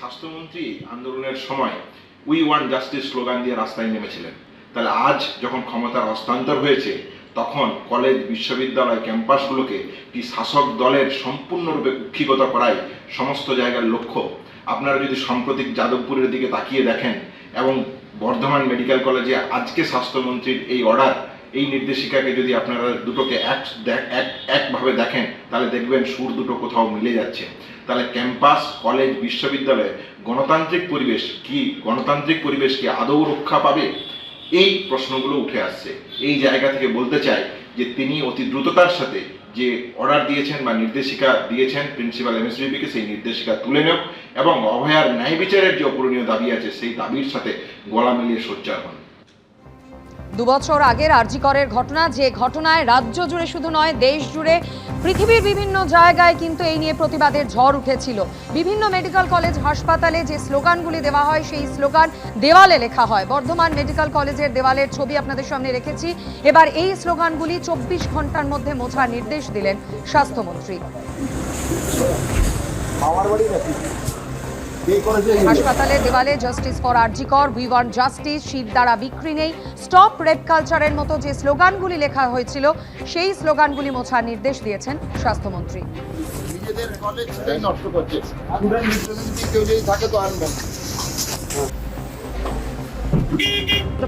স্বাস্থ্যমন্ত্রী আন্দোলনের সময় উই ওয়ান্ট জাস্টিস স্লোগান দিয়ে রাস্তায় নেমেছিলেন, তাহলে আজ যখন ক্ষমতার হস্তান্তর হয়েছে তখন কলেজ বিশ্ববিদ্যালয় ক্যাম্পাসগুলোকে কি শাসক দলের সম্পূর্ণরূপে কুক্ষিগত করাই সমস্ত জায়গার লক্ষ্য। আপনারা যদি সাম্প্রতিক যাদবপুরের দিকে তাকিয়ে দেখেন এবং বর্ধমান মেডিকেল কলেজে আজকে স্বাস্থ্যমন্ত্রীর এই অর্ডার, এই নির্দেশিকাকে যদি আপনারা দুটোকে একভাবে দেখেন তাহলে দেখবেন সুর দুটো কোথাও মিলে যাচ্ছে। তাহলে ক্যাম্পাস, কলেজ, বিশ্ববিদ্যালয়ে গণতান্ত্রিক পরিবেশ কি আদৌ রক্ষা পাবে? এই প্রশ্নগুলো উঠে আসছে। এই জায়গা থেকে বলতে চাই যে তিনি অতি দ্রুততার সাথে যে অর্ডার দিয়েছেন বা নির্দেশিকা দিয়েছেন প্রিন্সিপাল এমএসভিপিকে, সেই নির্দেশিকা তুলে নেও এবং অভয়ার ন্যায় বিচারের যে অপূরণীয় দাবি আছে সেই দাবির সাথে গলা মিলিয়ে সোচ্চার হন। 2 বছর আগের আরজি করের ঘটনা, যে ঘটনায় রাজ্য জুড়ে শুধু নয় দেশ জুড়ে পৃথিবীর বিভিন্ন জায়গায় কিন্তু এই নিয়ে প্রতিবাদের ঝড় উঠেছিল। বিভিন্ন মেডিকেল কলেজ হাসপাতালে যে স্লোগানগুলি দেওয়া হয় সেই স্লোগান দেওয়ালে লেখা হয়। বর্ধমান মেডিকেল কলেজের দেওয়ালের ছবি আপনাদের সামনে রেখেছি। এবার এই স্লোগানগুলি 24 ঘন্টার মধ্যে মোছার নির্দেশ দিলেন স্বাস্থ্যমন্ত্রী। হাসপাতালের দেওয়ালে জাস্টিস ফর আরজি কর, উই ওয়ান্ট জাস্টিস, শিব দ্বারা বিক্রি নেই, স্টপ রেপ কালচারের মতো যে স্লোগানগুলি লেখা হয়েছিল সেই স্লোগানগুলি মোছার নির্দেশ দিয়েছেন স্বাস্থ্যমন্ত্রী। নিজেদের কলেজ সেটাই নষ্ট করছে, স্টুডেন্ট রিপ্রেজেন্টেটিভ কেউ যদি থাকে তো আনবেন।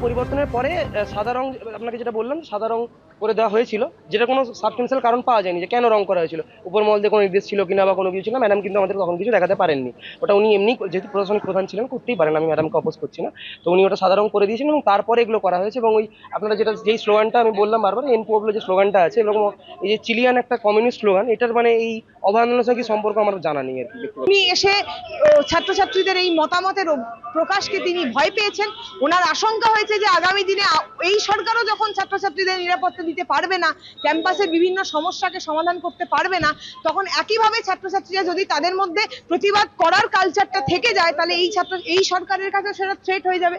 পরিবর্তনের পরে সাদা রং, আপনাকে যেটা বললাম সাদা রং করে দেওয়া হয়েছিল, যেটা কোনো সাবস্টেন্সিয়াল কারণ পাওয়া যায়নি যে কেন রং করা হয়েছিল, উপর মহল দিয়ে কোনো নির্দেশ ছিল কিনা বা কোনো কিছু ছিল। ম্যাডাম কিন্তু আমাদের তখন কিছু দেখাতে পারেননি, ওটা উনি এমনি যেহেতু প্রশাসনিক প্রধান ছিলেন করতেই পারেন, আমি ম্যাডামকে অপোজ করছি না, তো উনি ওটা সাদা রং করে দিয়েছেন এবং তারপরে এগুলো করা হয়েছে। এবং ওই আপনারা যেই স্লোগানটা আমি বললাম বারবার, এনপোবলো যে স্লোগানটা আছে, এরকম এই যে চিলিয়ান একটা কমিউনিস্ট স্লোগান, এটার মানে এই অভয়ারণ্যের সঙ্গে সম্পর্ক আমার জানা নেই আর কি। উনি এসে ছাত্রছাত্রীদের এই মতামতের প্রকাশকে তিনি ভয় পেয়েছেন। ওনার আশঙ্কা হয়েছে যে আগামী দিনে এই সরকারও যখন ছাত্রছাত্রীদের নিরাপত্তা দিতে পারবে না, ক্যাম্পাসের বিভিন্ন সমস্যাকে সমাধান করতে পারবে না, তখন একইভাবে ছাত্রছাত্রীরা যদি তাদের মধ্যে প্রতিবাদ করার কালচারটা থেকে যায় তাহলে এই সরকারের কাছে সেটা থ্রেট হয়ে যাবে।